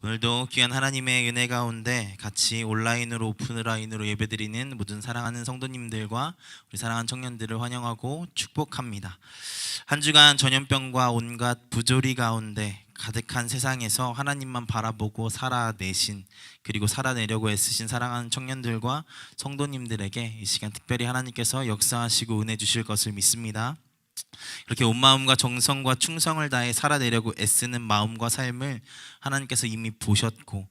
오늘도 귀한 하나님의 은혜 가운데 같이 온라인으로 오픈라인으로 예배드리는 모든 사랑하는 성도님들과 우리 사랑하는 청년들을 환영하고 축복합니다. 한 주간 전염병과 온갖 부조리 가운데 가득한 세상에서 하나님만 바라보고 살아내신, 그리고 살아내려고 애쓰신 사랑하는 청년들과 성도님들에게 이 시간 특별히 하나님께서 역사하시고 은혜 주실 것을 믿습니다. 그렇게 온 마음과 정성과 충성을 다해 살아내려고 애쓰는 마음과 삶을 하나님께서 이미 보셨고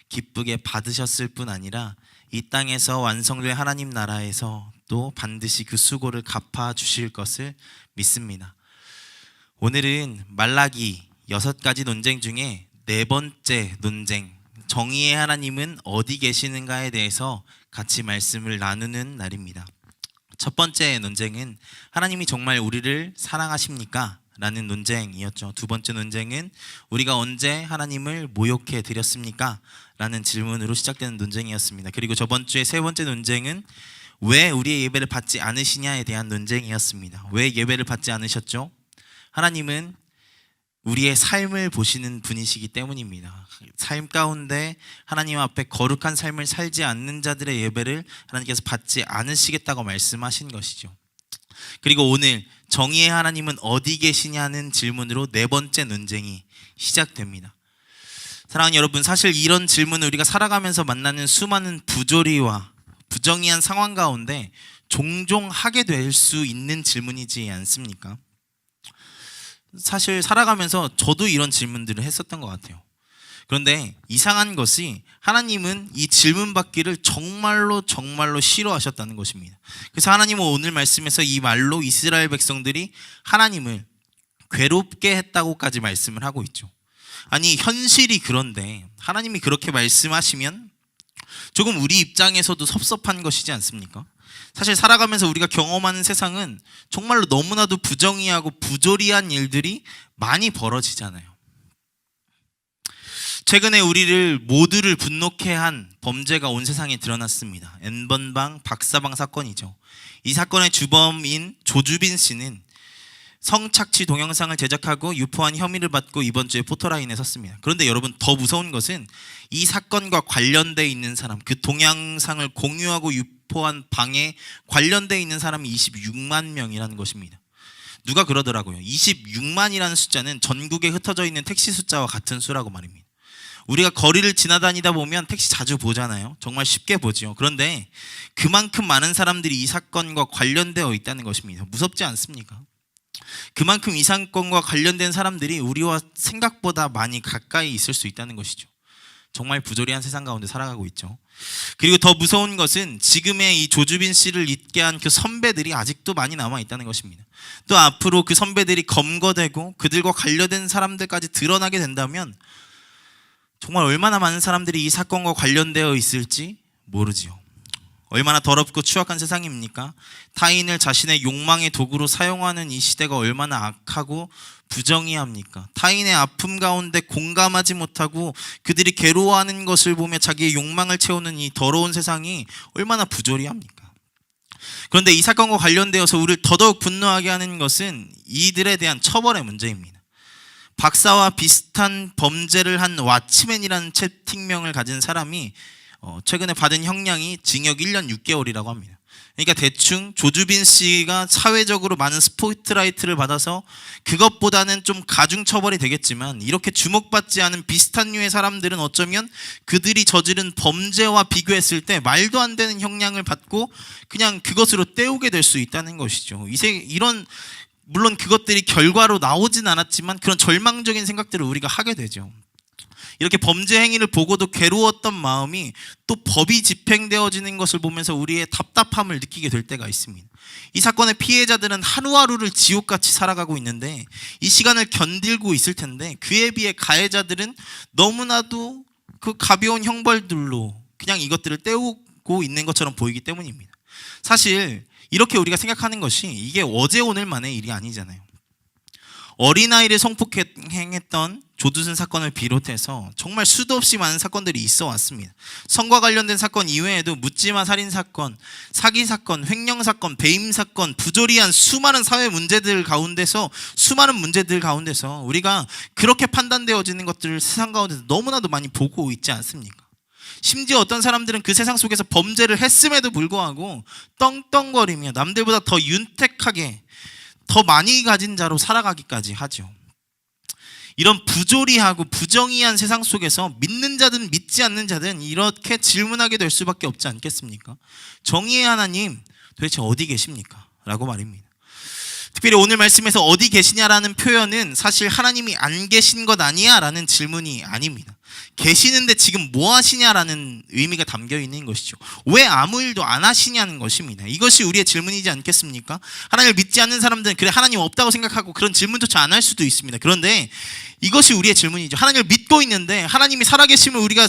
기쁘게 받으셨을 뿐 아니라 이 땅에서 완성될 하나님 나라에서 또 반드시 그 수고를 갚아 주실 것을 믿습니다. 오늘은 말라기 6가지 논쟁 중에 4번째 논쟁, 정의의 하나님은 어디 계시는가에 대해서 같이 말씀을 나누는 날입니다. 첫 번째 논쟁은 하나님이 정말 우리를 사랑하십니까? 라는 논쟁이었죠. 두 번째 논쟁은 우리가 언제 하나님을 모욕해 드렸습니까? 라는 질문으로 시작되는 논쟁이었습니다. 그리고 저번 주에 세 번째 논쟁은 왜 우리의 예배를 받지 않으시냐에 대한 논쟁이었습니다. 왜 예배를 받지 않으셨죠? 하나님은 우리의 삶을 보시는 분이시기 때문입니다. 삶 가운데 하나님 앞에 거룩한 삶을 살지 않는 자들의 예배를 하나님께서 받지 않으시겠다고 말씀하신 것이죠. 그리고 오늘 정의의 하나님은 어디 계시냐는 질문으로 4번째 논쟁이 시작됩니다. 사랑하는 여러분, 사실 이런 질문을 우리가 살아가면서 만나는 수많은 부조리와 부정의한 상황 가운데 종종 하게 될 수 있는 질문이지 않습니까? 사실 살아가면서 저도 이런 질문들을 했었던 것 같아요. 그런데 이상한 것이 하나님은 이 질문 받기를 정말로 싫어하셨다는 것입니다. 그래서 하나님은 오늘 말씀에서 이 말로 이스라엘 백성들이 하나님을 괴롭게 했다고까지 말씀을 하고 있죠. 아니, 현실이 그런데 하나님이 그렇게 말씀하시면 조금 우리 입장에서도 섭섭한 것이지 않습니까? 사실 살아가면서 우리가 경험하는 세상은 정말로 너무나도 부정의하고 부조리한 일들이 많이 벌어지잖아요. 최근에 우리를 모두를 분노케 한 범죄가 온 세상에 드러났습니다. N번방 박사방 사건이죠. 이 사건의 주범인 조주빈 씨는 성착취 동영상을 제작하고 유포한 혐의를 받고 이번 주에 포토라인에 섰습니다. 그런데 여러분, 더 무서운 것은 이 사건과 관련돼 있는 사람, 그 동영상을 공유하고 유포한 방에 관련돼 있는 사람이 26만 명이라는 것입니다. 누가 그러더라고요. 26만이라는 숫자는 전국에 흩어져 있는 택시 숫자와 같은 수라고 말입니다. 우리가 거리를 지나다니다 보면 택시 자주 보잖아요. 정말 쉽게 보죠. 그런데 그만큼 많은 사람들이 이 사건과 관련되어 있다는 것입니다. 무섭지 않습니까? 그만큼 이 사건과 관련된 사람들이 우리와 생각보다 많이 가까이 있을 수 있다는 것이죠. 정말 부조리한 세상 가운데 살아가고 있죠. 그리고 더 무서운 것은 지금의 이 조주빈 씨를 잊게 한 그 선배들이 아직도 많이 남아 있다는 것입니다. 또 앞으로 그 선배들이 검거되고 그들과 관련된 사람들까지 드러나게 된다면 정말 얼마나 많은 사람들이 이 사건과 관련되어 있을지 모르지요. 얼마나 더럽고 추악한 세상입니까? 타인을 자신의 욕망의 도구로 사용하는 이 시대가 얼마나 악하고 부정의합니까? 타인의 아픔 가운데 공감하지 못하고 그들이 괴로워하는 것을 보며 자기의 욕망을 채우는 이 더러운 세상이 얼마나 부조리합니까? 그런데 이 사건과 관련되어서 우리를 더더욱 분노하게 하는 것은 이들에 대한 처벌의 문제입니다. 박사와 비슷한 범죄를 한 왓치맨이라는 채팅명을 가진 사람이 최근에 받은 형량이 징역 1년 6개월이라고 합니다. 그러니까 대충 조주빈 씨가 사회적으로 많은 스포트라이트를 받아서 그것보다는 좀 가중 처벌이 되겠지만, 이렇게 주목받지 않은 비슷한 류의 사람들은 어쩌면 그들이 저지른 범죄와 비교했을 때 말도 안 되는 형량을 받고 그냥 그것으로 때우게 될 수 있다는 것이죠. 이런, 물론 그것들이 결과로 나오진 않았지만 그런 절망적인 생각들을 우리가 하게 되죠. 이렇게 범죄 행위를 보고도 괴로웠던 마음이 또 법이 집행되어지는 것을 보면서 우리의 답답함을 느끼게 될 때가 있습니다. 이 사건의 피해자들은 하루하루를 지옥같이 살아가고 있는데 이 시간을 견디고 있을 텐데, 그에 비해 가해자들은 너무나도 그 가벼운 형벌들로 그냥 이것들을 때우고 있는 것처럼 보이기 때문입니다. 사실 이렇게 우리가 생각하는 것이 이게 어제 오늘만의 일이 아니잖아요. 어린아이를 성폭행했던 조두순 사건을 비롯해서 정말 수도 없이 많은 사건들이 있어 왔습니다. 성과 관련된 사건 이외에도 묻지마 살인 사건, 사기 사건, 횡령 사건, 배임 사건, 부조리한 수많은 사회 문제들 가운데서 우리가 그렇게 판단되어지는 것들을 세상 가운데서 너무나도 많이 보고 있지 않습니까? 심지어 어떤 사람들은 그 세상 속에서 범죄를 했음에도 불구하고 떵떵거리며 남들보다 더 윤택하게 더 많이 가진 자로 살아가기까지 하죠. 이런 부조리하고 부정의한 세상 속에서 믿는 자든 믿지 않는 자든 이렇게 질문하게 될 수밖에 없지 않겠습니까? 정의의 하나님 도대체 어디 계십니까? 라고 말입니다. 특별히 오늘 말씀에서 어디 계시냐라는 표현은 사실 하나님이 안 계신 것 아니야? 라는 질문이 아닙니다. 계시는데 지금 뭐 하시냐라는 의미가 담겨 있는 것이죠. 왜 아무 일도 안 하시냐는 것입니다. 이것이 우리의 질문이지 않겠습니까? 하나님을 믿지 않는 사람들은 그래 하나님 없다고 생각하고 그런 질문조차 안 할 수도 있습니다. 그런데 이것이 우리의 질문이죠. 하나님을 믿고 있는데 하나님이 살아계심을 우리가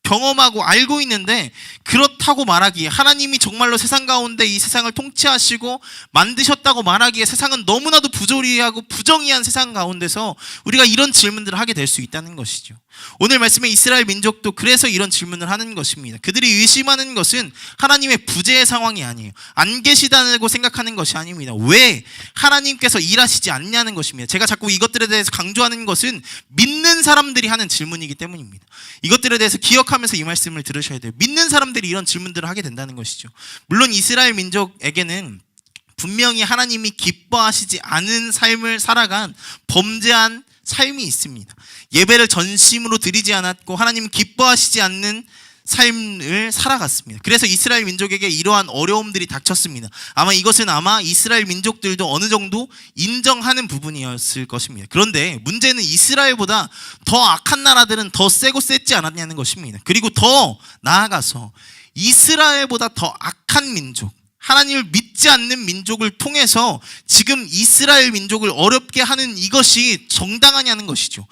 경험하고 알고 있는데 그렇다고 말하기에 하나님이 정말로 세상 가운데 이 세상을 통치하시고 만드셨다고 말하기에 세상은 너무나도 부조리하고 부정의한 세상 가운데서 우리가 이런 질문들을 하게 될 수 있다는 것이죠. 오늘 말씀에 이스라엘 민족도 그래서 이런 질문을 하는 것입니다. 그들이 의심하는 것은 하나님의 부재의 상황이 아니에요. 안 계시다고 생각하는 것이 아닙니다. 왜 하나님께서 일하시지 않냐는 것입니다. 제가 자꾸 이것들에 대해서 강조하는 것은 믿는 사람들이 하는 질문이기 때문입니다. 이것들에 대해서 기억하면서 이 말씀을 들으셔야 돼요. 믿는 사람들이 이런 질문들을 하게 된다는 것이죠. 물론 이스라엘 민족에게는 분명히 하나님이 기뻐하시지 않은 삶을 살아간 범죄한 삶이 있습니다. 예배를 전심으로 드리지 않았고 하나님 기뻐하시지 않는 삶을 살아갔습니다. 그래서 이스라엘 민족에게 이러한 어려움들이 닥쳤습니다. 이것은 이스라엘 민족들도 어느 정도 인정하는 부분이었을 것입니다. 그런데 문제는 이스라엘보다 더 악한 나라들은 더 세고 셌지 않았냐는 것입니다. 그리고 더 나아가서 이스라엘보다 더 악한 민족, 하나님을 믿지 않는 민족을 통해서 지금 이스라엘 민족을 어렵게 하는 이것이 정당하냐는 것이죠.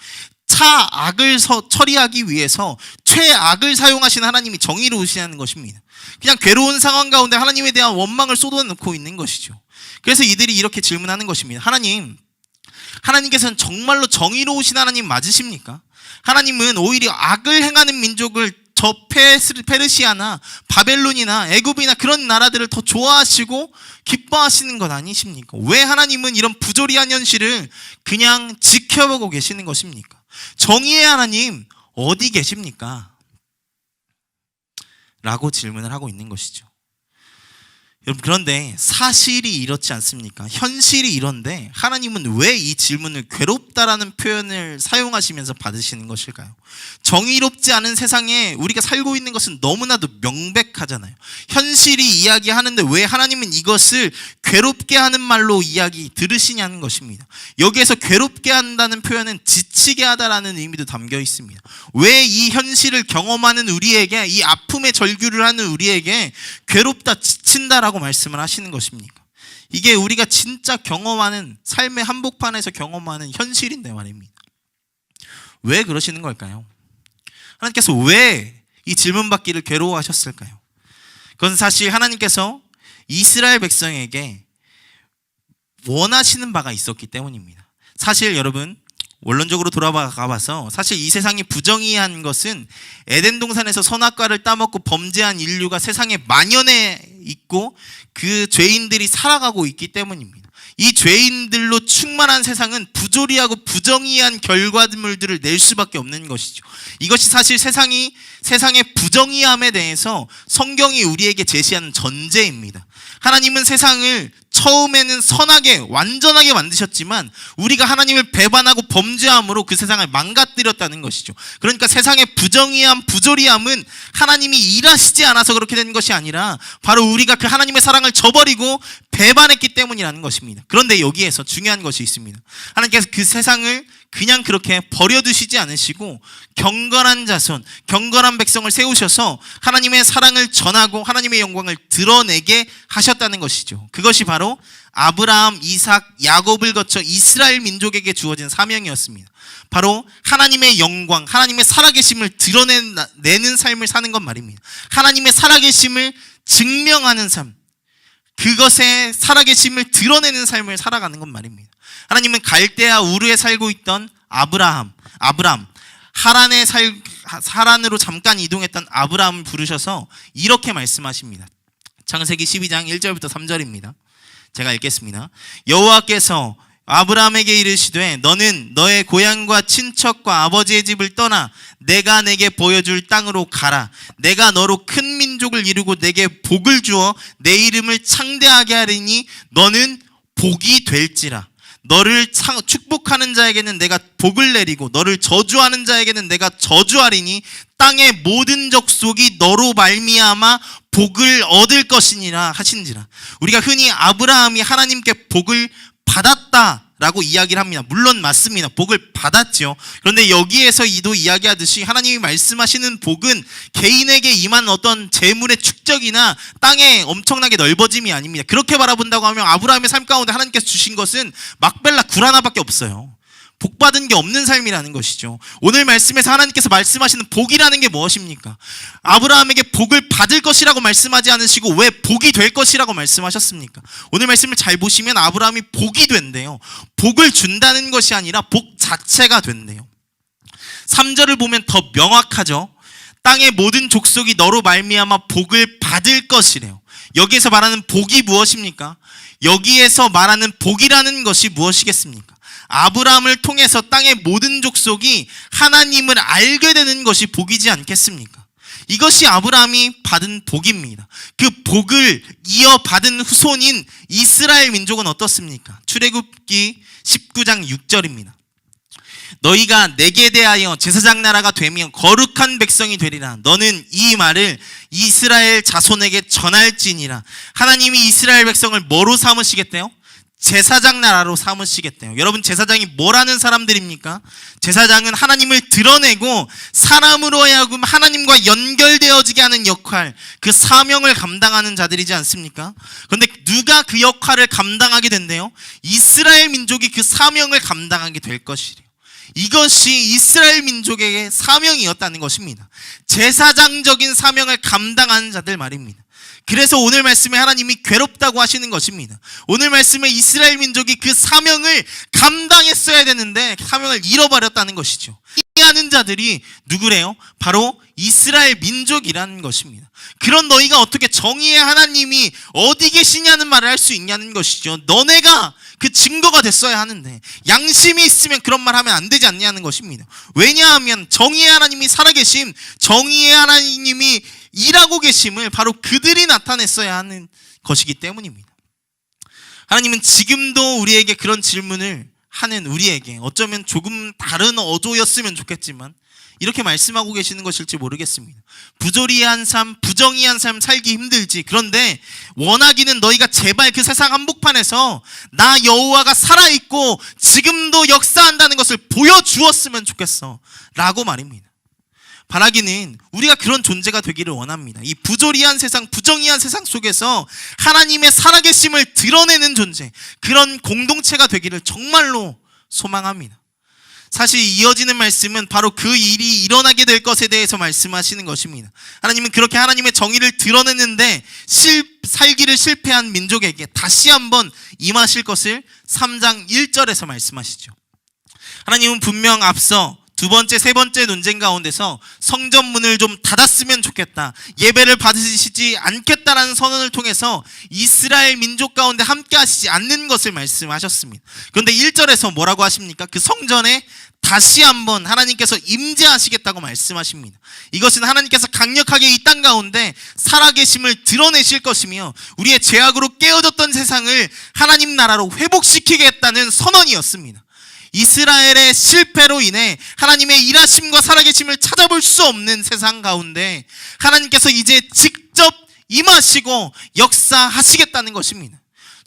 차악을 처리하기 위해서 최악을 사용하신 하나님이 정의로우시다는 것입니다. 그냥 괴로운 상황 가운데 하나님에 대한 원망을 쏟아놓고 있는 것이죠. 그래서 이들이 이렇게 질문하는 것입니다. 하나님께서는 정말로 정의로우신 하나님 맞으십니까? 하나님은 오히려 악을 행하는 민족을 저 페르시아나 바벨론이나 애굽이나 그런 나라들을 더 좋아하시고 기뻐하시는 것 아니십니까? 왜 하나님은 이런 부조리한 현실을 그냥 지켜보고 계시는 것입니까? 정의의 하나님 어디 계십니까? 라고 질문을 하고 있는 것이죠. 여러분, 그런데 사실이 이렇지 않습니까? 현실이 이런데 하나님은 왜 이 질문을 괴롭다라는 표현을 사용하시면서 받으시는 것일까요? 정의롭지 않은 세상에 우리가 살고 있는 것은 너무나도 명백하잖아요. 현실이 이야기하는데 왜 하나님은 이것을 괴롭게 하는 말로 들으시냐는 것입니다. 여기에서 괴롭게 한다는 표현은 지치게 하다라는 의미도 담겨 있습니다. 왜 이 현실을 경험하는 우리에게, 이 아픔의 절규를 하는 우리에게 괴롭다, 지친다라고 말씀을 하시는 것입니까? 이게 우리가 진짜 경험하는 삶의 한복판에서 경험하는 현실인데 말입니다. 왜 그러시는 걸까요? 하나님께서 왜 이 질문 받기를 괴로워하셨을까요? 그건 사실 하나님께서 이스라엘 백성에게 원하시는 바가 있었기 때문입니다. 사실 여러분, 원론적으로 돌아가봐서 사실 이 세상이 부정의한 것은 에덴 동산에서 선악과를 따먹고 범죄한 인류가 세상에 만연해 있고 그 죄인들이 살아가고 있기 때문입니다. 이 죄인들로 충만한 세상은 부조리하고 부정의한 결과물들을 낼 수밖에 없는 것이죠. 이것이 사실 세상의 부정의함에 대해서 성경이 우리에게 제시하는 전제입니다. 하나님은 세상을 처음에는 선하게 완전하게 만드셨지만 우리가 하나님을 배반하고 범죄함으로 그 세상을 망가뜨렸다는 것이죠. 그러니까 세상의 부정의함, 부조리함은 하나님이 일하시지 않아서 그렇게 된 것이 아니라 바로 우리가 그 하나님의 사랑을 저버리고 배반했기 때문이라는 것입니다. 그런데 여기에서 중요한 것이 있습니다. 하나님께서 그 세상을 그냥 그렇게 버려두시지 않으시고 경건한 자손, 경건한 백성을 세우셔서 하나님의 사랑을 전하고 하나님의 영광을 드러내게 하셨다는 것이죠. 그것이 바로 아브라함, 이삭, 야곱을 거쳐 이스라엘 민족에게 주어진 사명이었습니다. 바로 하나님의 영광, 하나님의 살아계심을 드러내는 삶을 사는 것 말입니다. 하나님의 살아계심을 증명하는 삶, 그것의 살아계심을 드러내는 삶을 살아가는 것 말입니다. 하나님은 갈대아 우르에 살고 있던 아브람, 하란으로 잠깐 이동했던 아브라함을 부르셔서 이렇게 말씀하십니다. 창세기 12장 1절부터 3절입니다. 제가 읽겠습니다. 여호와께서 아브라함에게 이르시되 너는 너의 고향과 친척과 아버지의 집을 떠나 내가 내게 보여줄 땅으로 가라. 내가 너로 큰 민족을 이루고 내게 복을 주어 내 이름을 창대하게 하리니 너는 복이 될지라. 너를 축복하는 자에게는 내가 복을 내리고 너를 저주하는 자에게는 내가 저주하리니 땅의 모든 족속이 너로 말미암아 복을 얻을 것이니라 하신지라. 우리가 흔히 아브라함이 하나님께 복을 받았다라고 이야기를 합니다. 물론 맞습니다. 복을 받았죠. 그런데 여기에서 이도 이야기하듯이 하나님이 말씀하시는 복은 개인에게 임한 어떤 재물의 축적이나 땅의 엄청나게 넓어짐이 아닙니다. 그렇게 바라본다고 하면 아브라함의 삶 가운데 하나님께서 주신 것은 막벨라 굴 하나밖에 없어요. 복 받은 게 없는 삶이라는 것이죠. 오늘 말씀에서 하나님께서 말씀하시는 복이라는 게 무엇입니까? 아브라함에게 복을 받을 것이라고 말씀하지 않으시고 왜 복이 될 것이라고 말씀하셨습니까? 오늘 말씀을 잘 보시면 아브라함이 복이 된대요. 복을 준다는 것이 아니라 복 자체가 된대요. 3절을 보면 더 명확하죠. 땅의 모든 족속이 너로 말미암아 복을 받을 것이래요. 여기에서 말하는 복이 무엇입니까? 여기에서 말하는 복이라는 것이 무엇이겠습니까? 아브라함을 통해서 땅의 모든 족속이 하나님을 알게 되는 것이 복이지 않겠습니까? 이것이 아브라함이 받은 복입니다. 그 복을 이어받은 후손인 이스라엘 민족은 어떻습니까? 출애굽기 19장 6절입니다. 너희가 내게 대하여 제사장 나라가 되며 거룩한 백성이 되리라. 너는 이 말을 이스라엘 자손에게 전할지니라. 하나님이 이스라엘 백성을 뭐로 삼으시겠대요? 제사장 나라로 삼으시겠대요. 여러분, 제사장이 뭐라는 사람들입니까? 제사장은 하나님을 드러내고 사람으로 하여금 하나님과 연결되어지게 하는 역할, 그 사명을 감당하는 자들이지 않습니까? 그런데 누가 그 역할을 감당하게 된대요? 이스라엘 민족이 그 사명을 감당하게 될 것이래요. 이것이 이스라엘 민족에게 사명이었다는 것입니다. 제사장적인 사명을 감당하는 자들 말입니다. 그래서 오늘 말씀에 하나님이 괴롭다고 하시는 것입니다. 오늘 말씀에 이스라엘 민족이 그 사명을 감당했어야 되는데 사명을 잃어버렸다는 것이죠. 이해하는 자들이 누구래요? 바로 이스라엘 민족이라는 것입니다. 그런 너희가 어떻게 정의의 하나님이 어디 계시냐는 말을 할 수 있냐는 것이죠. 너네가 그 증거가 됐어야 하는데 양심이 있으면 그런 말 하면 안 되지 않냐는 것입니다. 왜냐하면 정의의 하나님이 살아계심, 정의의 하나님이 일하고 계심을 바로 그들이 나타냈어야 하는 것이기 때문입니다. 하나님은 지금도 우리에게 그런 질문을 하는 우리에게 어쩌면 조금 다른 어조였으면 좋겠지만 이렇게 말씀하고 계시는 것일지 모르겠습니다. 부조리한 삶, 부정의한 삶 살기 힘들지. 그런데 원하기는 너희가 제발 그 세상 한복판에서 나 여호와가 살아있고 지금도 역사한다는 것을 보여주었으면 좋겠어 라고 말입니다. 바라기는 우리가 그런 존재가 되기를 원합니다. 이 부조리한 세상, 부정의한 세상 속에서 하나님의 살아계심을 드러내는 존재, 그런 공동체가 되기를 정말로 소망합니다. 사실 이어지는 말씀은 바로 그 일이 일어나게 될 것에 대해서 말씀하시는 것입니다. 하나님은 그렇게 하나님의 정의를 드러냈는데 살기를 실패한 민족에게 다시 한번 임하실 것을 3장 1절에서 말씀하시죠. 하나님은 분명 앞서 두 번째, 세 번째 논쟁 가운데서 성전 문을 좀 닫았으면 좋겠다, 예배를 받으시지 않겠다라는 선언을 통해서 이스라엘 민족 가운데 함께 하시지 않는 것을 말씀하셨습니다. 그런데 1절에서 뭐라고 하십니까? 그 성전에 다시 한번 하나님께서 임재하시겠다고 말씀하십니다. 이것은 하나님께서 강력하게 이 땅 가운데 살아계심을 드러내실 것이며 우리의 죄악으로 깨어졌던 세상을 하나님 나라로 회복시키겠다는 선언이었습니다. 이스라엘의 실패로 인해 하나님의 일하심과 살아계심을 찾아볼 수 없는 세상 가운데 하나님께서 이제 직접 임하시고 역사하시겠다는 것입니다.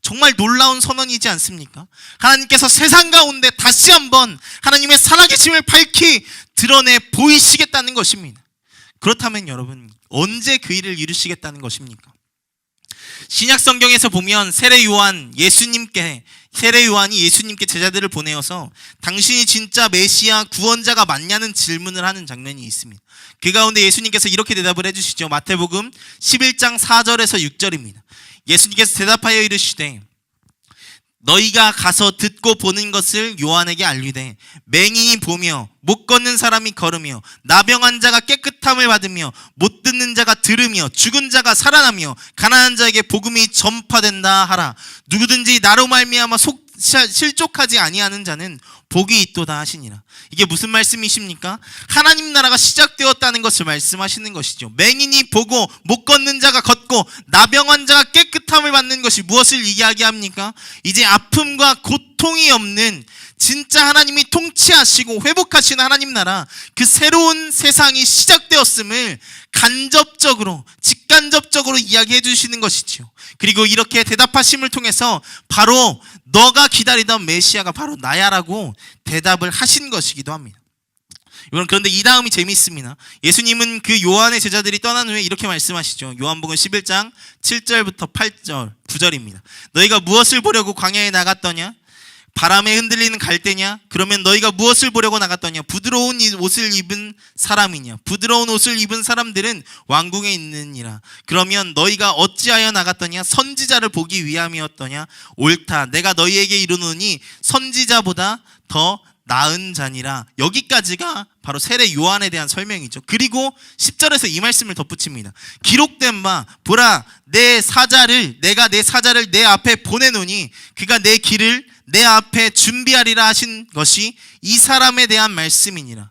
정말 놀라운 선언이지 않습니까? 하나님께서 세상 가운데 다시 한번 하나님의 살아계심을 밝히 드러내 보이시겠다는 것입니다. 그렇다면 여러분, 언제 그 일을 이루시겠다는 것입니까? 신약 성경에서 보면 세례 요한이 예수님께 제자들을 보내어서 당신이 진짜 메시아 구원자가 맞냐는 질문을 하는 장면이 있습니다. 그 가운데 예수님께서 이렇게 대답을 해주시죠. 마태복음 11장 4절에서 6절입니다. 예수님께서 대답하여 이르시되 너희가 가서 듣고 보는 것을 요한에게 알리되 맹인이 보며 못 걷는 사람이 걸으며 나병한 자가 깨끗함을 받으며 못 듣는 자가 들으며 죽은 자가 살아나며 가난한 자에게 복음이 전파된다 하라. 누구든지 나로 말미암아 실족하지 아니하는 자는 복이 있도다 하시니라. 이게 무슨 말씀이십니까? 하나님 나라가 시작되었다는 것을 말씀하시는 것이죠. 맹인이 보고 못 걷는 자가 걷고 나병한 자가 깨끗함을 받는 것이 무엇을 이야기합니까? 이제 아픔과 고통이 없는 진짜 하나님이 통치하시고 회복하시는 하나님 나라, 그 새로운 세상이 시작되었음을 직간접적으로 이야기해 주시는 것이죠. 그리고 이렇게 대답하심을 통해서 바로 너가 기다리던 메시아가 바로 나야라고 대답을 하신 것이기도 합니다. 여러분, 그런데 이 다음이 재미있습니다. 예수님은 그 요한의 제자들이 떠난 후에 이렇게 말씀하시죠. 요한복음 11장 7절부터 8절 9절입니다. 너희가 무엇을 보려고 광야에 나갔더냐? 바람에 흔들리는 갈대냐? 그러면 너희가 무엇을 보려고 나갔더냐? 부드러운 옷을 입은 사람이냐? 부드러운 옷을 입은 사람들은 왕궁에 있느니라. 그러면 너희가 어찌하여 나갔더냐? 선지자를 보기 위함이었더냐? 옳다. 내가 너희에게 이르노니 선지자보다 더 나은 자니라. 여기까지가 바로 세례 요한에 대한 설명이죠. 그리고 10절에서 이 말씀을 덧붙입니다. 기록된 바 보라 내가 내 사자를 내 앞에 보내노니 그가 내 길을 내 앞에 준비하리라 하신 것이 이 사람에 대한 말씀이니라.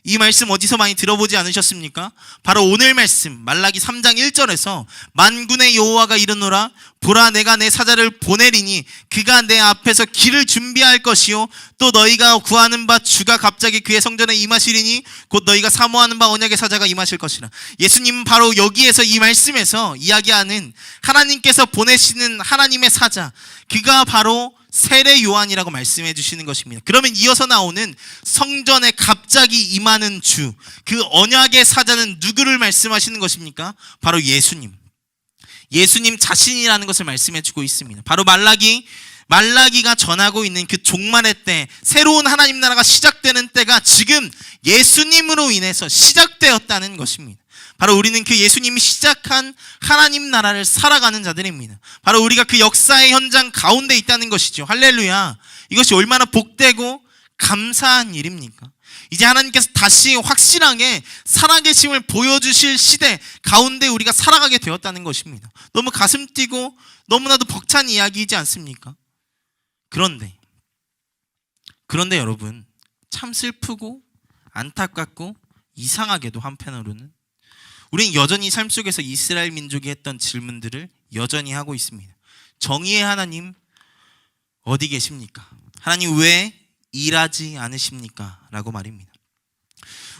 이 말씀 어디서 많이 들어보지 않으셨습니까? 바로 오늘 말씀 말라기 3장 1절에서 만군의 여호와가 이르노라 보라 내가 내 사자를 보내리니 그가 내 앞에서 길을 준비할 것이요 또 너희가 구하는 바 주가 갑자기 그의 성전에 임하시리니 곧 너희가 사모하는 바 언약의 사자가 임하실 것이라. 예수님은 바로 여기에서 이 말씀에서 이야기하는 하나님께서 보내시는 하나님의 사자, 그가 바로 세례 요한이라고 말씀해 주시는 것입니다. 그러면 이어서 나오는 성전에 갑자기 임하는 주, 그 언약의 사자는 누구를 말씀하시는 것입니까? 바로 예수님 자신이라는 것을 말씀해 주고 있습니다. 바로 말라기가 전하고 있는 그 종말의 때, 새로운 하나님 나라가 시작되는 때가 지금 예수님으로 인해서 시작되었다는 것입니다. 바로 우리는 그 예수님이 시작한 하나님 나라를 살아가는 자들입니다. 바로 우리가 그 역사의 현장 가운데 있다는 것이죠. 할렐루야. 이것이 얼마나 복되고 감사한 일입니까? 이제 하나님께서 다시 확실하게 살아계심을 보여주실 시대 가운데 우리가 살아가게 되었다는 것입니다. 너무 가슴 뛰고 너무나도 벅찬 이야기이지 않습니까? 그런데 여러분, 참 슬프고 안타깝고 이상하게도 한편으로는 우리는 여전히 삶 속에서 이스라엘 민족이 했던 질문들을 여전히 하고 있습니다. 정의의 하나님 어디 계십니까? 하나님 왜 일하지 않으십니까? 라고 말입니다.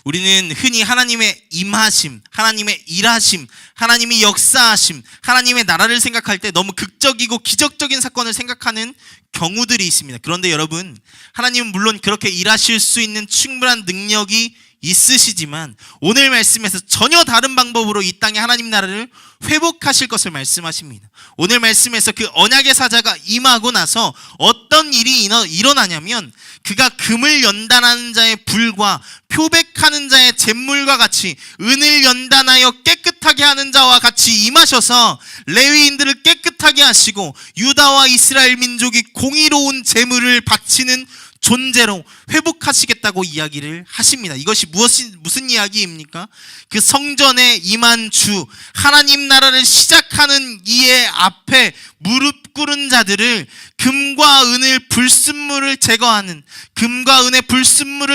우리는 흔히 하나님의 임하심, 하나님의 일하심, 하나님의 역사하심, 하나님의 나라를 생각할 때 너무 극적이고 기적적인 사건을 생각하는 경우들이 있습니다. 그런데 여러분, 하나님은 물론 그렇게 일하실 수 있는 충분한 능력이 있으시지만 오늘 말씀에서 전혀 다른 방법으로 이 땅에 하나님 나라를 회복하실 것을 말씀하십니다. 오늘 말씀에서 그 언약의 사자가 임하고 나서 어떤 일이 일어나냐면 그가 금을 연단하는 자의 불과 표백하는 자의 잿물과 같이 은을 연단하여 깨끗하게 하는 자와 같이 임하셔서 레위인들을 깨끗하게 하시고 유다와 이스라엘 민족이 공의로운 제물을 바치는 존재로 회복하시겠다고 이야기를 하십니다. 이것이 무슨 이야기입니까? 그 성전에 임한 주, 하나님 나라를 시작하는 이의 앞에 무릎 꿇은 자들을 금과 은의 불순물을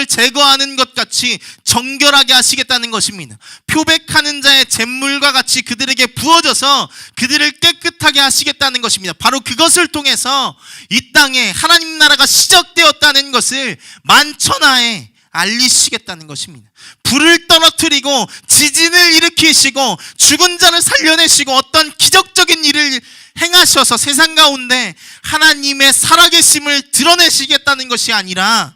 제거하는 것 같이 정결하게 하시겠다는 것입니다. 표백하는 자의 잿물과 같이 그들에게 부어져서 그들을 깨끗하게 하시겠다는 것입니다. 바로 그것을 통해서 이 땅에 하나님 나라가 시작되었다는 것을 만천하에 알리시겠다는 것입니다. 불을 떨어뜨리고 지진을 일으키시고 죽은 자를 살려내시고 어떤 기적적인 일을 행하셔서 세상 가운데 하나님의 살아계심을 드러내시겠다는 것이 아니라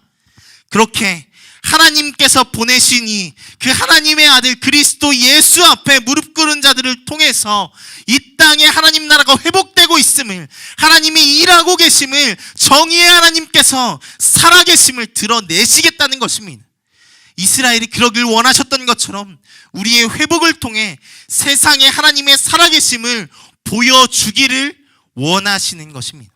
그렇게 하나님께서 보내시니 그 하나님의 아들 그리스도 예수 앞에 무릎 꿇은 자들을 통해서 이 땅에 하나님 나라가 회복되고 있음을, 하나님이 일하고 계심을, 정의의 하나님께서 살아계심을 드러내시겠다는 것입니다. 이스라엘이 그러길 원하셨던 것처럼 우리의 회복을 통해 세상에 하나님의 살아계심을 보여주기를 원하시는 것입니다.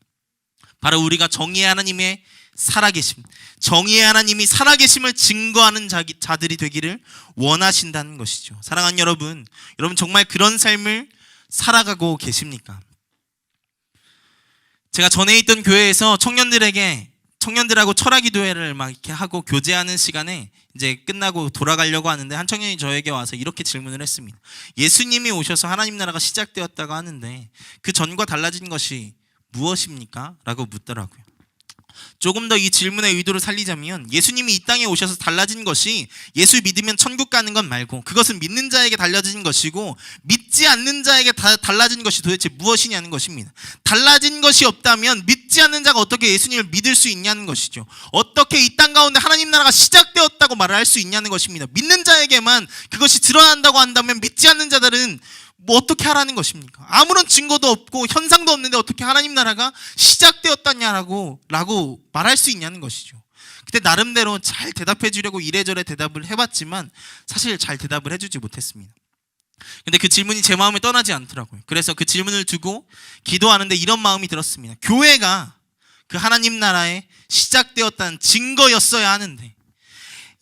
바로 우리가 정의의 하나님의 살아계심, 정의의 하나님이 살아계심을 증거하는 자들이 되기를 원하신다는 것이죠. 사랑하는 여러분, 여러분 정말 그런 삶을 살아가고 계십니까? 제가 전에 있던 교회에서 청년들하고 철학기도회를 막 이렇게 하고 교제하는 시간에 이제 끝나고 돌아가려고 하는데 한 청년이 저에게 와서 이렇게 질문을 했습니다. 예수님이 오셔서 하나님 나라가 시작되었다고 하는데 그 전과 달라진 것이 무엇입니까? 라고 묻더라고요. 조금 더 이 질문의 의도를 살리자면, 예수님이 이 땅에 오셔서 달라진 것이 예수 믿으면 천국 가는 것 말고 그것은 믿는 자에게 달라진 것이고, 믿지 않는 자에게 달라진 것이 도대체 무엇이냐는 것입니다. 달라진 것이 없다면 믿지 않는 자가 어떻게 예수님을 믿을 수 있냐는 것이죠. 어떻게 이 땅 가운데 하나님 나라가 시작되었다고 말을 할 수 있냐는 것입니다. 믿는 자에게만 그것이 드러난다고 한다면 믿지 않는 자들은 뭐 어떻게 하라는 것입니까? 아무런 증거도 없고 현상도 없는데 어떻게 하나님 나라가 시작되었다냐라고 말할 수 있냐는 것이죠. 그때 나름대로 잘 대답해 주려고 이래저래 대답을 해봤지만 사실 잘 대답을 해주지 못했습니다. 근데 그 질문이 제 마음에 떠나지 않더라고요. 그래서 그 질문을 두고 기도하는데 이런 마음이 들었습니다. 교회가 그 하나님 나라에 시작되었다는 증거였어야 하는데,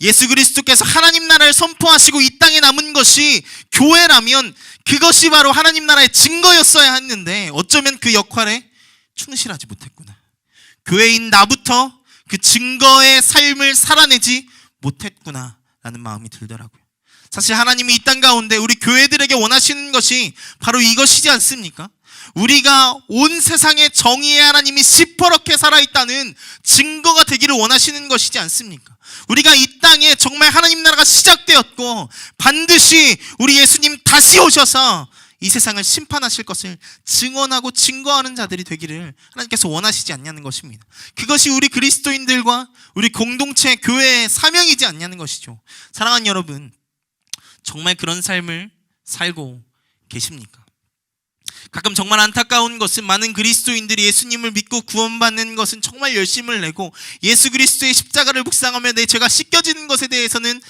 예수 그리스도께서 하나님 나라를 선포하시고 이 땅에 남은 것이 교회라면 그것이 바로 하나님 나라의 증거였어야 했는데 어쩌면 그 역할에 충실하지 못했구나. 교회인 나부터 그 증거의 삶을 살아내지 못했구나 라는 마음이 들더라고요. 사실 하나님이 이 땅 가운데 우리 교회들에게 원하시는 것이 바로 이것이지 않습니까? 우리가 온 세상에 정의의 하나님이 시퍼렇게 살아있다는 증거가 되기를 원하시는 것이지 않습니까? 우리가 이 땅에 정말 하나님 나라가 시작되었고 반드시 우리 예수님 다시 오셔서 이 세상을 심판하실 것을 증언하고 증거하는 자들이 되기를 하나님께서 원하시지 않냐는 것입니다. 그것이 우리 그리스도인들과 우리 공동체 교회의 사명이지 않냐는 것이죠. 사랑하는 여러분, 정말 그런 삶을 살고 계십니까? 가끔 정말 안타까운 것은 많은 그리스도인들이 예수님을 믿고 구원받는 것은 정말 열심을 내고 예수 그리스도의 십자가를 묵상하며 내 죄가 씻겨지는 것에 대해서는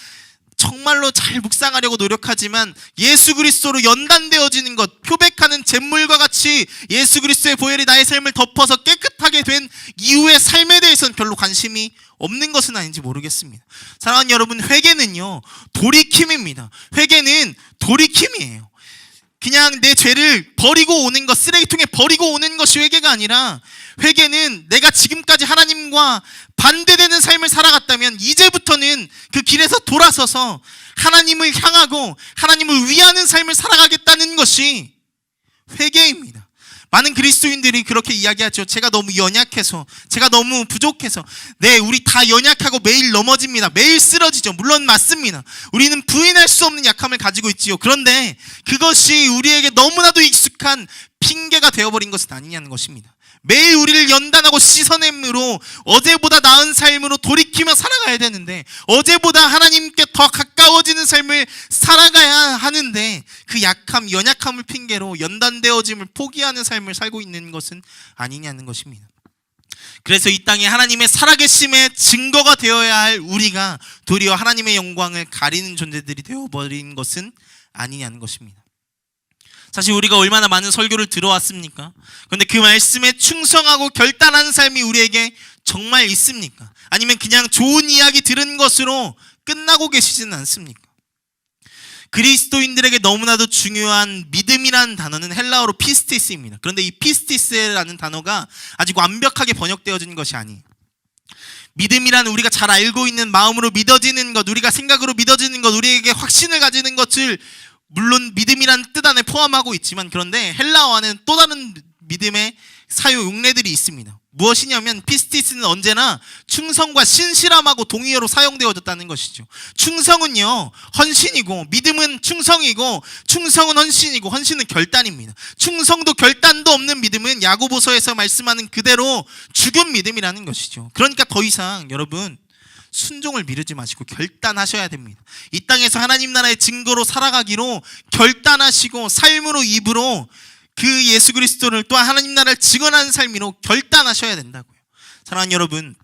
정말로 잘 묵상하려고 노력하지만 예수 그리스도로 연단되어지는 것, 표백하는 잿물과 같이 예수 그리스도의 보혈이 나의 삶을 덮어서 깨끗하게 된 이후의 삶에 대해서는 별로 관심이 없는 것은 아닌지 모르겠습니다. 사랑하는 여러분, 회개는요 돌이킴입니다. 회개는 돌이킴이에요. 그냥 내 죄를 버리고 오는 것, 쓰레기통에 버리고 오는 것이 회개가 아니라, 회개는 내가 지금까지 하나님과 반대되는 삶을 살아갔다면 이제부터는 그 길에서 돌아서서 하나님을 향하고 하나님을 위하는 삶을 살아가겠다는 것이 회개입니다. 많은 그리스도인들이 그렇게 이야기하죠. 제가 너무 연약해서, 제가 너무 부족해서. 네, 우리 다 연약하고 매일 넘어집니다. 매일 쓰러지죠. 물론 맞습니다. 우리는 부인할 수 없는 약함을 가지고 있지요. 그런데 그것이 우리에게 너무나도 익숙한 핑계가 되어버린 것은 아니냐는 것입니다. 매일 우리를 연단하고 씻어냄으로 어제보다 나은 삶으로 돌이키며 살아가야 되는데, 어제보다 하나님께 더 가까워지는 삶을 살아가야 하는데, 그 약함, 연약함을 핑계로 연단되어짐을 포기하는 삶을 살고 있는 것은 아니냐는 것입니다. 그래서 이 땅에 하나님의 살아계심의 증거가 되어야 할 우리가 도리어 하나님의 영광을 가리는 존재들이 되어버린 것은 아니냐는 것입니다. 사실 우리가 얼마나 많은 설교를 들어왔습니까? 그런데 그 말씀에 충성하고 결단하는 삶이 우리에게 정말 있습니까? 아니면 그냥 좋은 이야기 들은 것으로 끝나고 계시지는 않습니까? 그리스도인들에게 너무나도 중요한 믿음이라는 단어는 헬라어로 피스티스입니다. 그런데 이 피스티스라는 단어가 아직 완벽하게 번역되어진 것이 아니에요. 믿음이라는 우리가 잘 알고 있는 마음으로 믿어지는 것, 우리가 생각으로 믿어지는 것, 우리에게 확신을 가지는 것을 물론 믿음이라는 뜻 안에 포함하고 있지만, 그런데 헬라어 안에는 또 다른 믿음의 사유 용례들이 있습니다. 무엇이냐면 피스티스는 언제나 충성과 신실함하고 동의어로 사용되어졌다는 것이죠. 충성은요 헌신이고, 믿음은 충성이고, 충성은 헌신이고, 헌신은 결단입니다. 충성도 결단도 없는 믿음은 야고보서에서 말씀하는 그대로 죽은 믿음이라는 것이죠. 그러니까 더 이상 여러분, 순종을 미루지 마시고 결단하셔야 됩니다. 이 땅에서 하나님 나라의 증거로 살아가기로 결단하시고 삶으로 입으로 그 예수 그리스도를 또한 하나님 나라를 증언하는 삶으로 결단하셔야 된다고요. 사랑하는 여러분,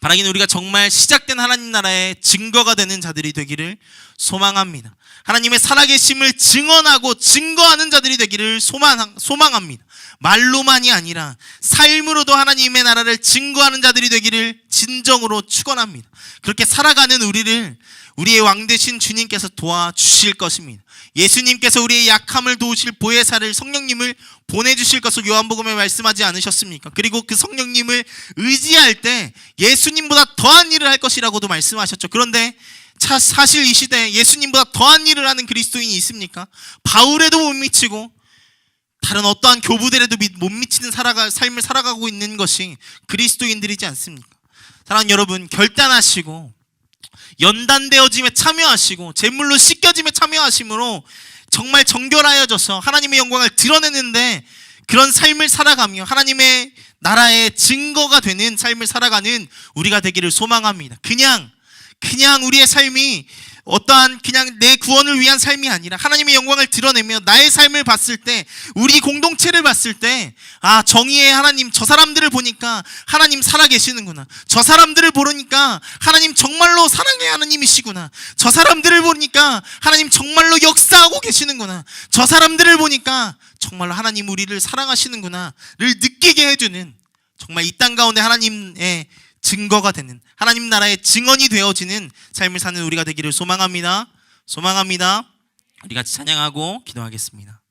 바라기는 우리가 정말 시작된 하나님 나라의 증거가 되는 자들이 되기를 소망합니다. 하나님의 살아계심을 증언하고 증거하는 자들이 되기를 소망합니다. 말로만이 아니라 삶으로도 하나님의 나라를 증거하는 자들이 되기를 진정으로 축원합니다. 그렇게 살아가는 우리를 우리의 왕 되신 주님께서 도와주실 것입니다. 예수님께서 우리의 약함을 도우실 보혜사를 성령님을 보내주실 것을 요한복음에 말씀하지 않으셨습니까? 그리고 그 성령님을 의지할 때 예수님보다 더한 일을 할 것이라고도 말씀하셨죠. 그런데 사실 이 시대에 예수님보다 더한 일을 하는 그리스도인이 있습니까? 바울에도 못 미치고 다른 어떠한 교부들에도 못 미치는 삶을 살아가고 있는 것이 그리스도인들이지 않습니까? 사랑하는 여러분, 결단하시고 연단되어짐에 참여하시고 제물로 씻겨짐에 참여하심으로 정말 정결하여져서 하나님의 영광을 드러내는데 그런 삶을 살아가며 하나님의 나라의 증거가 되는 삶을 살아가는 우리가 되기를 소망합니다. 그냥 우리의 삶이 어떠한 그냥 내 구원을 위한 삶이 아니라 하나님의 영광을 드러내며 나의 삶을 봤을 때, 우리 공동체를 봤을 때, 아, 정의의 하나님, 저 사람들을 보니까 하나님 살아계시는구나. 저 사람들을 보니까 하나님 정말로 사랑의 하나님이시구나. 저 사람들을 보니까 하나님 정말로 역사하고 계시는구나. 저 사람들을 보니까 정말로 하나님 우리를 사랑하시는구나를 느끼게 해주는, 정말 이 땅 가운데 하나님의 증거가 되는, 하나님 나라의 증언이 되어지는 삶을 사는 우리가 되기를 소망합니다. 우리 같이 찬양하고 기도하겠습니다.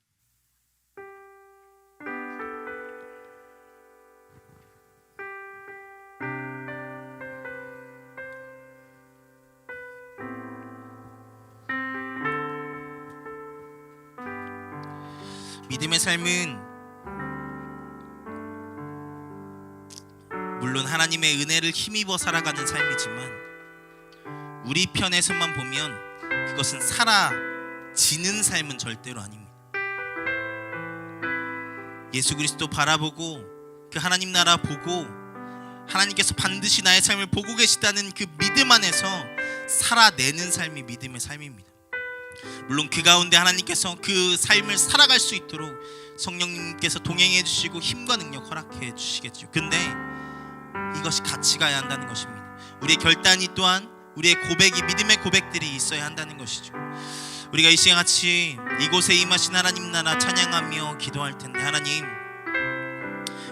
믿음의 삶은 물론 하나님의 은혜를 힘입어 살아가는 삶이지만 우리 편에서만 보면 그것은 사라지는 삶은 절대로 아닙니다. 예수 그리스도 바라보고 그 하나님 나라 보고 하나님께서 반드시 나의 삶을 보고 계시다는 그 믿음 안에서 살아내는 삶이 믿음의 삶입니다. 물론 그 가운데 하나님께서 그 삶을 살아갈 수 있도록 성령님께서 동행해 주시고 힘과 능력 허락해 주시겠죠. 근데 이것이 같이 가야 한다는 것입니다. 우리의 결단이 또한 우리의 고백이, 믿음의 고백들이 있어야 한다는 것이죠. 우리가 이 시간 같이 이곳에 임하신 하나님 나라 찬양하며 기도할 텐데, 하나님,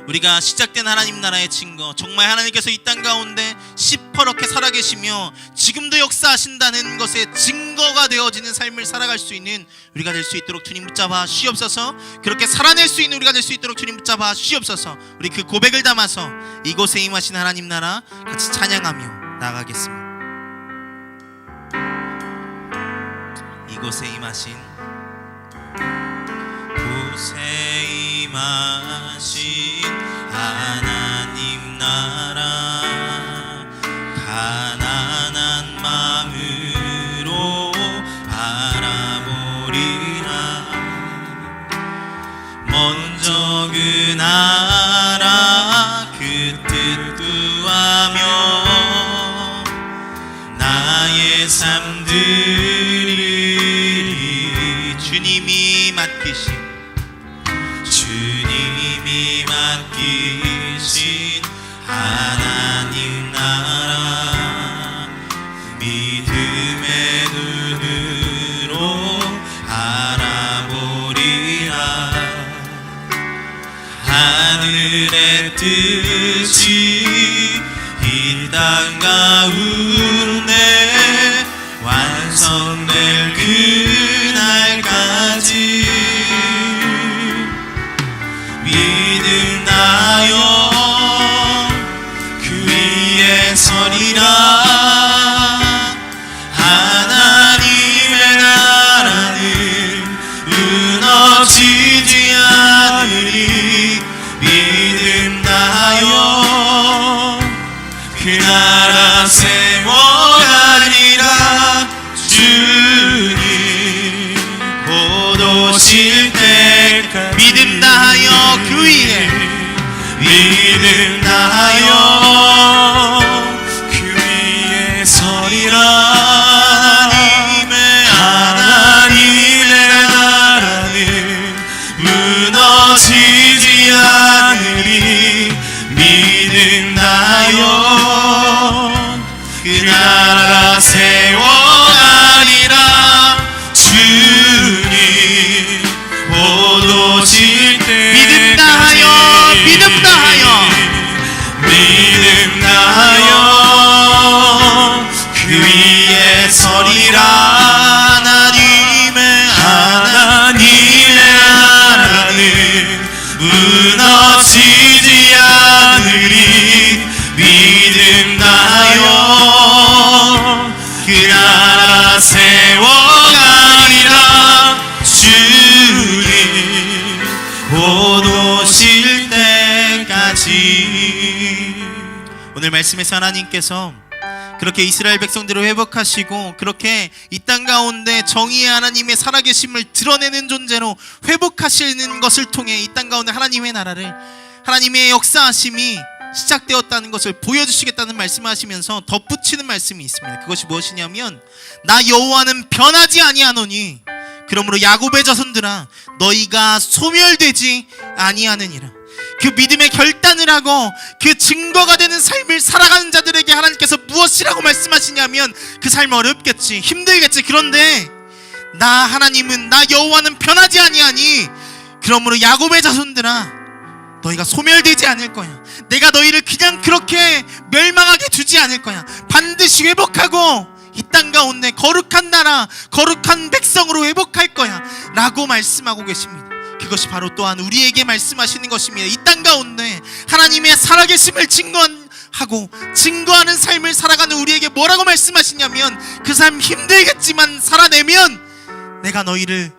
우리가 시작된 하나님 나라의 증거, 정말 하나님께서 이 땅 가운데 시퍼렇게 살아계시며 지금도 역사하신다는 것의 증거가 되어지는 삶을 살아갈 수 있는 우리가 될 수 있도록 주님 붙잡아 주시옵소서. 그렇게 살아낼 수 있는 우리가 될 수 있도록 주님 붙잡아 주시옵소서. 우리 그 고백을 담아서 이곳에 임하신 하나님 나라 같이 찬양하며 나아가겠습니다. 이곳에 임하신, 곳에 임하신 하나님 나라, 가난한 마음으로 바라보리라. 먼저 그 나라 그 뜻 구하며 나의 삶 드리리. 주님이 맡기신 하나님 나라, 믿음의 눈으로 바라보리라. 하늘의 뜻이 이 땅 가운데 완성될 그날까지 믿음나여 그 위에 서리라. 하나님의 나라는 무너지지 않으리. 믿음나여 그 나라 세워가리라. 주님 곧 오실 때까지 믿음 다하여 그 위에, 믿음 다하여 그 위에 오늘 말씀에서 하나님께서 그렇게 이스라엘 백성들을 회복하시고 그렇게 이 땅 가운데 정의의 하나님의 살아계심을 드러내는 존재로 회복하시는 것을 통해 이 땅 가운데 하나님의 나라를, 하나님의 역사하심이 시작되었다는 것을 보여주시겠다는 말씀하시면서 덧붙이는 말씀이 있습니다. 그것이 무엇이냐면 나 여호와는 변하지 아니하노니 그러므로 야곱의 자손들아 너희가 소멸되지 아니하느니라. 그 믿음의 결단을 하고 그 증거가 되는 삶을 살아가는 자들에게 하나님께서 무엇이라고 말씀하시냐면 그 삶 어렵겠지, 힘들겠지. 그런데 나 하나님은, 나 여호와는 변하지 아니하니 그러므로 야곱의 자손들아 너희가 소멸되지 않을 거야. 내가 너희를 그냥 그렇게 멸망하게 두지 않을 거야. 반드시 회복하고 이 땅 가운데 거룩한 나라, 거룩한 백성으로 회복할 거야 라고 말씀하고 계십니다. 그것이 바로 또한 우리에게 말씀하시는 것입니다. 이 땅 가운데 하나님의 살아계심을 증거하는 삶을 살아가는 우리에게 뭐라고 말씀하시냐면 그 삶 힘들겠지만 살아내면 내가 너희를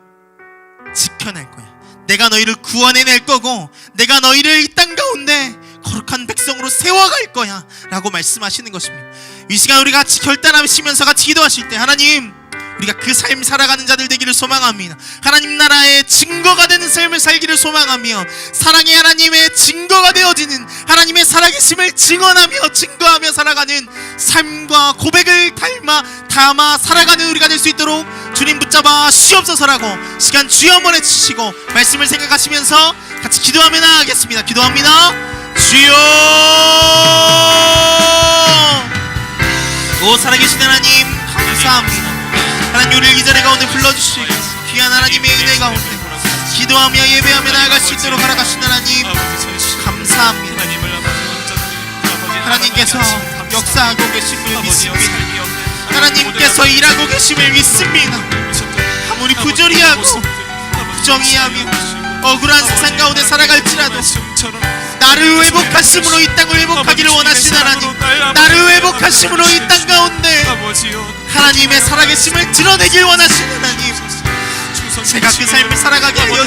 지켜낼 거야. 내가 너희를 구원해낼 거고 내가 너희를 이 땅 가운데 거룩한 백성으로 세워갈 거야 라고 말씀하시는 것입니다. 이 시간 우리 같이 결단하시면서 같이 기도하실 때 하나님, 우리가 그 삶 살아가는 자들 되기를 소망합니다. 하나님 나라의 증거가 되는 삶을 살기를 소망하며 사랑의 하나님의 증거가 되어지는 하나님의 살아계심을 증거하며 살아가는 삶과 고백을 담아 살아가는 우리가 될 수 있도록 주님 붙잡아 주옵소서라고 시간 주여 한번 외치시고 말씀을 생각하시면서 같이 기도하며 나아가겠습니다. 기도합니다. 주여, 오 살아계신 하나님 감사합니다. 하나님 우리를 이 자리 가운데 불러주시고 귀한 하나님의 은혜 가운데 기도하며 예배하며 나아갈 수 있도록 허락하신 하나님 감사합니다. 하나님께서 역사하고 계심을 믿습니다. 하나님께서 일하고 계심을 믿습니다. 아무리 부조리하고 부정의하며 억울한 세상 가운데 살아갈지라도 나를 회복하심으로 이 땅을 회복하기를 원하시는 하나님, 나를 회복하심으로 이 땅 가운데 하나님의 살아계심을 드러내길 원하시는 하나님, 제가 그 삶을 살아가게 하여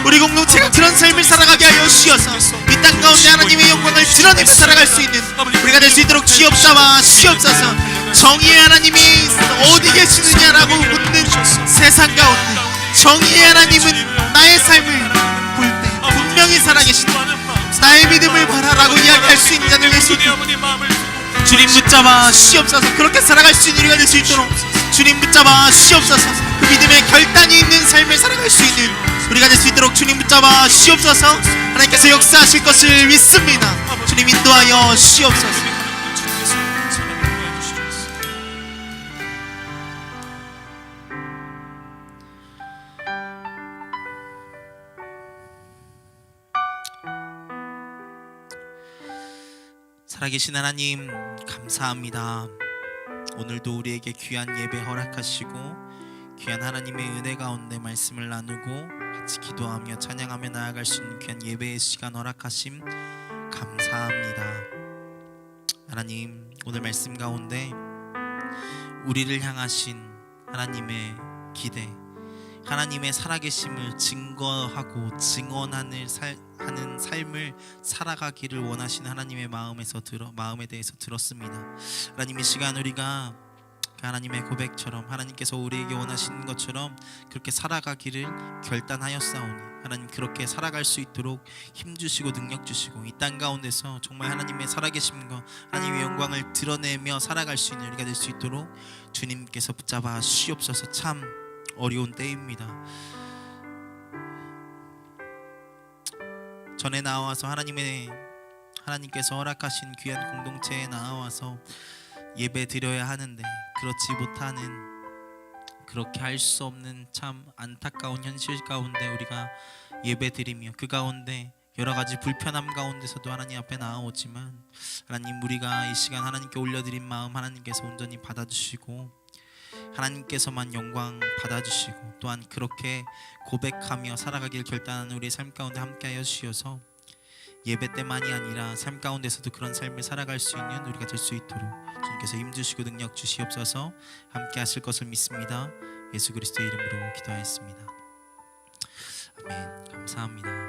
우리 공동체가 그런 삶을 살아가게 하여 주셔서 이 땅 가운데 하나님의 영광을 드러내며 살아갈 수 있는 우리가 될 수 있도록 주옵사와 주옵소서. 정의의 하나님이 어디 계시느냐라고 묻는 세상 가운데 정의의 하나님은 나의 삶을 볼 때 분명히 살아계신다. 나의 믿음을 봐라라고 이야기할 수 있는 자들 될 수 있도록 주님 붙잡아 주옵소서. 그렇게 살아갈 수 있는 우리가 될 수 있도록 주님 붙잡아 주옵소서. 그 믿음의 결단이 있는 삶을 살아갈 수 있는 우리가 될 수 있도록 주님 붙잡아 주옵소서. 하나님께서 역사하실 것을 믿습니다. 주님 인도하여 주옵소서. 살아계신 하나님 감사합니다. 오늘도 우리에게 귀한 예배 허락하시고 귀한 하나님의 은혜 가운데 말씀을 나누고 같이 기도하며 찬양하며 나아갈 수 있는 귀한 예배의 시간 허락하심 감사합니다. 하나님, 오늘 말씀 가운데 우리를 향하신 하나님의 기대, 하나님의 살아계심을 증거하고 증언하는 하는 삶을 살아가기를 원하시는 하나님의 마음에 대해서 들었습니다. 하나님, 이 시간 우리가 하나님의 고백처럼 하나님께서 우리에게 원하시는 것처럼 그렇게 살아가기를 결단하였사오니 하나님, 그렇게 살아갈 수 있도록 힘주시고 능력 주시고 이 땅 가운데서 정말 하나님의 살아계심과 하나님의 영광을 드러내며 살아갈 수 있는 우리가 될 수 있도록 주님께서 붙잡아 주시옵소서. 참 어려운 때입니다. 전에 나와서 하나님께서 허락하신 귀한 공동체에 나와서 예배 드려야 하는데 그렇지 못하는, 그렇게 할 수 없는 참 안타까운 현실 가운데 우리가 예배 드리며 그 가운데 여러 가지 불편함 가운데서도 하나님 앞에 나아오지만 하나님, 우리가 이 시간 하나님께 올려드린 마음 하나님께서 온전히 받아주시고 하나님께서만 영광 받아주시고 또한 그렇게 고백하며 살아가길 결단하는 우리의 삶 가운데 함께하여 주셔서 예배 때만이 아니라 삶 가운데서도 그런 삶을 살아갈 수 있는 우리가 될 수 있도록 주님께서 힘주시고 능력 주시옵소서. 함께하실 것을 믿습니다. 예수 그리스도의 이름으로 기도하였습니다. 아멘. 감사합니다.